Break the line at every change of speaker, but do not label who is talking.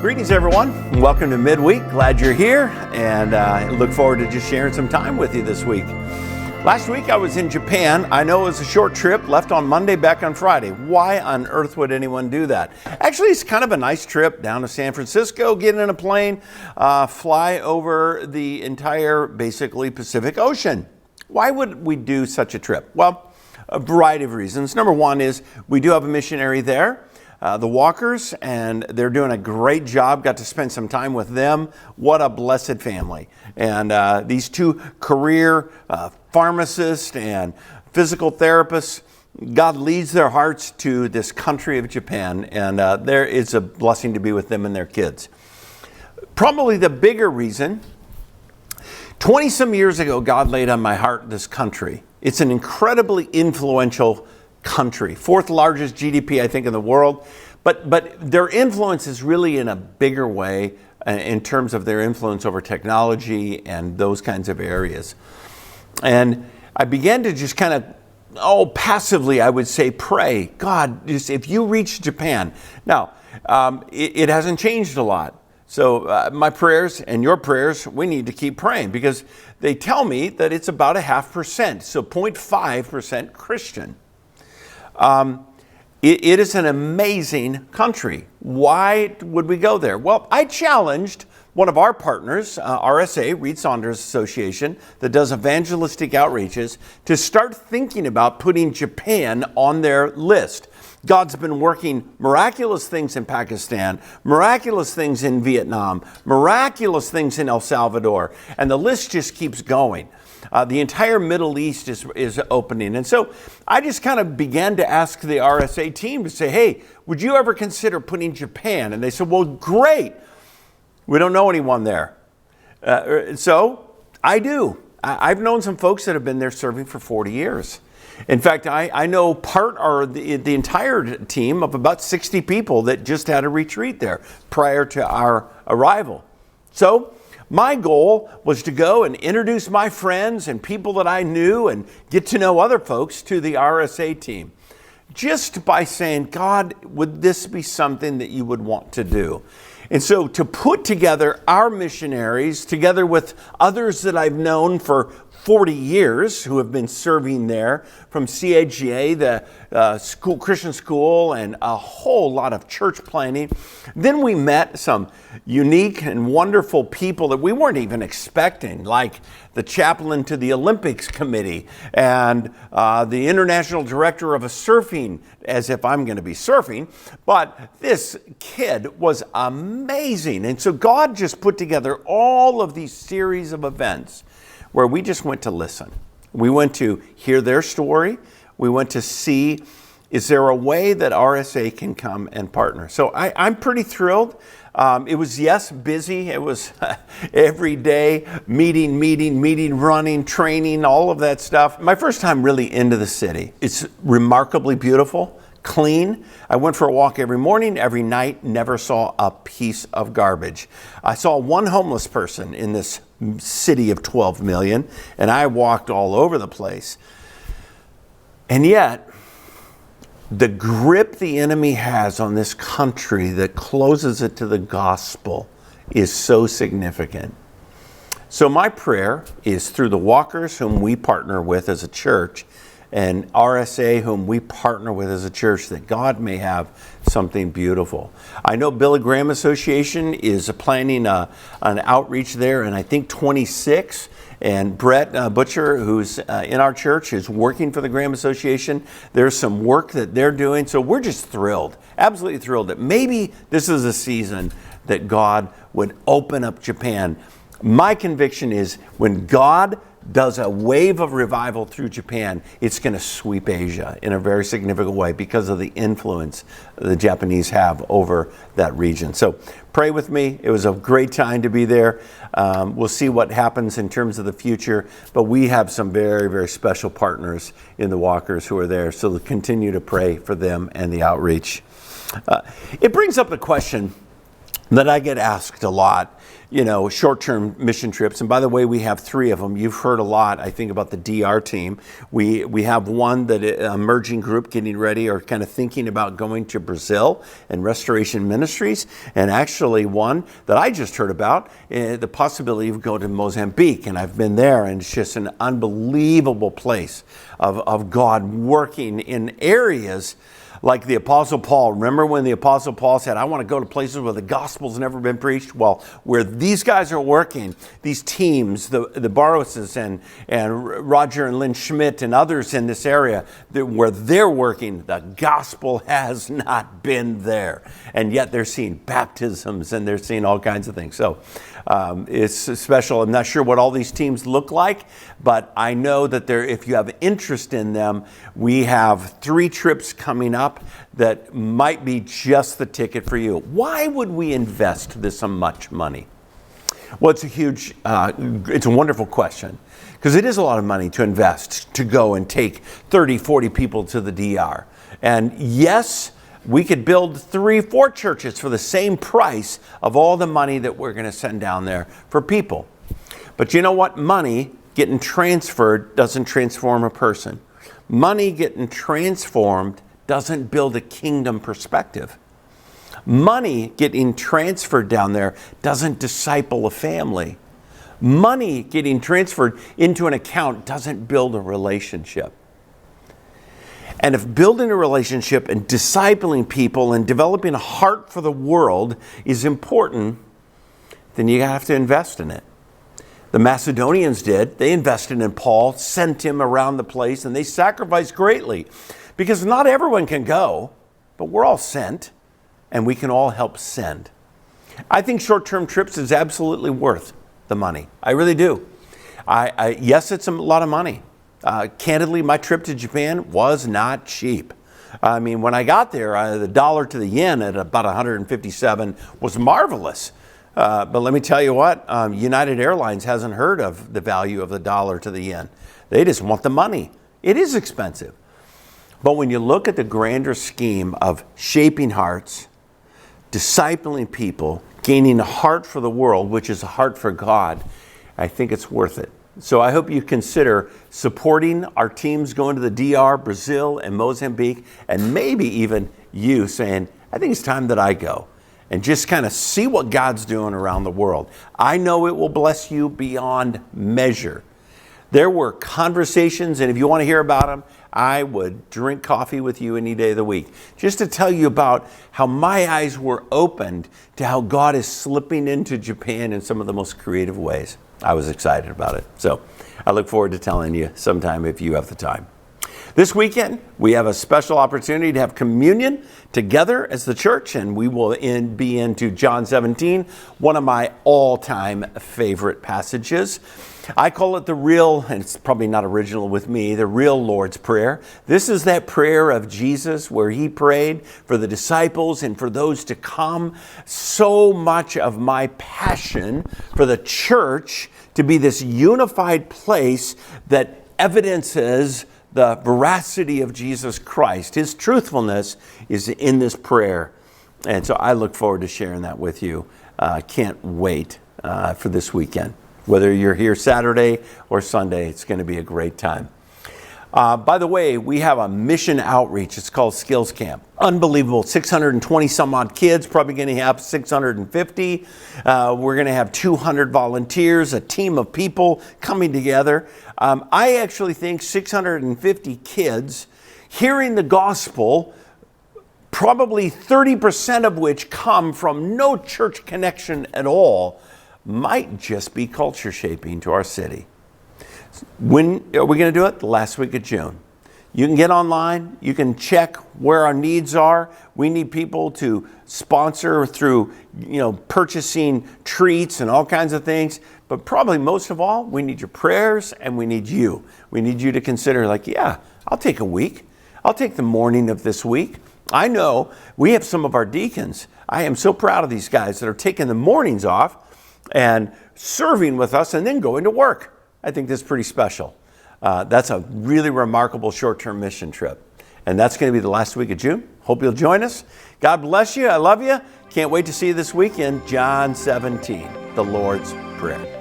Greetings, everyone, and welcome to Midweek. Glad you're here, and I look forward to just sharing some time with you this week. Last week I was in Japan. I know it was a short trip, left on Monday, back on Friday. Why on earth would anyone do that? Actually, it's kind of a nice trip down to San Francisco, get in a plane, fly over the entire, basically, Pacific Ocean. Why would we do such a trip? Well, a variety of reasons. Number one is we do have a missionary there. The Walkers, and they're doing a great job. Got to spend some time with them. What a blessed family. And these two career pharmacists and physical therapists, God leads their hearts to this country of Japan, and there is a blessing to be with them and their kids. Probably the bigger reason, 20 some years ago, God laid on my heart this country. It's an incredibly influential country, fourth largest GDP, I think, in the world. But their influence is really in a bigger way in terms of their influence over technology and those kinds of areas. And I began to just kind of, passively, I would say, pray, God, just if you reach Japan. Now, it hasn't changed a lot. So my prayers and your prayers, we need to keep praying because they tell me that it's about 0.5%, so 0.5% Christian. It is an amazing country. Why would we go there? Well, I challenged one of our partners, RSA, Reed Saunders Association, that does evangelistic outreaches, to start thinking about putting Japan on their list. God's been working miraculous things in Pakistan, miraculous things in Vietnam, miraculous things in El Salvador, and the list just keeps going. The entire Middle East is opening. And so I just kind of began to ask the RSA team to say, hey, would you ever consider putting Japan? And they said, well, great. We don't know anyone there. So I do. I've known some folks that have been there serving for 40 years. In fact, I know the entire team of about 60 people that just had a retreat there prior to our arrival. So my goal was to go and introduce my friends and people that I knew and get to know other folks to the RSA team. Just by saying, God, would this be something that you would want to do? And so to put together our missionaries, together with others that I've known for 40 years who have been serving there, from CAGA, the Christian school, and a whole lot of church planning. Then we met some unique and wonderful people that we weren't even expecting, like the chaplain to the Olympics Committee and the international director of a surfing, as if I'm going to be surfing. But this kid was amazing. And so God just put together all of these series of events where we just went to listen. We went to hear their story. We went to see, is there a way that RSA can come and partner? So I'm pretty thrilled. It was, yes, busy. It was every day, meeting, running, training, all of that stuff. My first time really into the city. It's remarkably beautiful, clean. I went for a walk every morning, every night, never saw a piece of garbage. I saw one homeless person in this city of 12 million, and I walked all over the place. And yet, the grip the enemy has on this country that closes it to the gospel is so significant. So my prayer is through the Walkers, whom we partner with as a church, and RSA, whom we partner with as a church, that God may have something beautiful. I know Billy Graham Association is planning an outreach there, and I think 26. And Brett Butcher, who's in our church, is working for the Graham Association. There's some work that they're doing. So we're just thrilled, absolutely thrilled that maybe this is a season that God would open up Japan. My conviction is when God does a wave of revival through Japan, it's going to sweep Asia in a very significant way because of the influence the Japanese have over that region. So pray with me. It was a great time to be there. We'll see what happens in terms of the future, but we have some very, very special partners in the Walkers who are there. So continue to pray for them and the outreach. It brings up a question that I get asked a lot. short-term mission trips. And by the way, we have 3 of them. You've heard a lot, I think, about the DR team. We have one that emerging group getting ready or kind of thinking about going to Brazil and Restoration Ministries. And actually one that I just heard about, the possibility of going to Mozambique. And I've been there, and it's just an unbelievable place of God working in areas like the Apostle Paul. Remember when the Apostle Paul said, I want to go to places where the gospel's never been preached? Well, where these guys are working, these teams, the Barroses and Roger and Lynn Schmidt and others in this area, where they're working, the gospel has not been there. And yet they're seeing baptisms and they're seeing all kinds of things. So it's special. I'm not sure what all these teams look like, but I know that if you have interest in them, we have 3 trips coming up that might be just the ticket for you. Why would we invest this much money? Well, it's a wonderful question, because it is a lot of money to invest, to go and take 30, 40 people to the DR. And yes, we could build 3, 4 churches for the same price of all the money that we're going to send down there for people. But you know what? Money getting transferred doesn't transform a person. Money getting transformed doesn't build a kingdom perspective. Money getting transferred down there doesn't disciple a family. Money getting transferred into an account doesn't build a relationship. And if building a relationship and discipling people and developing a heart for the world is important, then you have to invest in it. The Macedonians did. They invested in Paul, sent him around the place, and they sacrificed greatly. Because not everyone can go, but we're all sent, and we can all help send. I think short-term trips is absolutely worth the money. I really do. Yes, it's a lot of money. Candidly, my trip to Japan was not cheap. I mean, when I got there, the dollar to the yen at about 157 was marvelous. But let me tell you what, United Airlines hasn't heard of the value of the dollar to the yen. They just want the money. It is expensive. But when you look at the grander scheme of shaping hearts, discipling people, gaining a heart for the world, which is a heart for God, I think it's worth it. So I hope you consider supporting our teams going to the DR, Brazil, and Mozambique, and maybe even you saying, I think it's time that I go, and just kind of see what God's doing around the world. I know it will bless you beyond measure. There were conversations, and if you want to hear about them, I would drink coffee with you any day of the week, just to tell you about how my eyes were opened to how God is slipping into Japan in some of the most creative ways. I was excited about it. So I look forward to telling you sometime if you have the time. This weekend, we have a special opportunity to have communion together as the church, and we will be into John 17, one of my all-time favorite passages. I call it the real, and it's probably not original with me, the real Lord's Prayer. This is that prayer of Jesus where he prayed for the disciples and for those to come. So much of my passion for the church to be this unified place that evidences the veracity of Jesus Christ. His truthfulness is in this prayer. And so I look forward to sharing that with you. Can't wait for this weekend. Whether you're here Saturday or Sunday, it's going to be a great time. By the way, we have a mission outreach. It's called Skills Camp. Unbelievable. 620 some odd kids, probably going to have 650. We're going to have 200 volunteers, a team of people coming together. I actually think 650 kids hearing the gospel, probably 30% of which come from no church connection at all, might just be culture shaping to our city. When are we going to do it? The last week of June. You can get online. You can check where our needs are. We need people to sponsor through, purchasing treats and all kinds of things. But probably most of all, we need your prayers and we need you. We need you to consider I'll take a week. I'll take the morning of this week. I know we have some of our deacons. I am so proud of these guys that are taking the mornings off and serving with us and then going to work. I think that's pretty special. That's a really remarkable short-term mission trip. And that's going to be the last week of June. Hope you'll join us. God bless you. I love you. Can't wait to see you this week in John 17. the Lord's Prayer.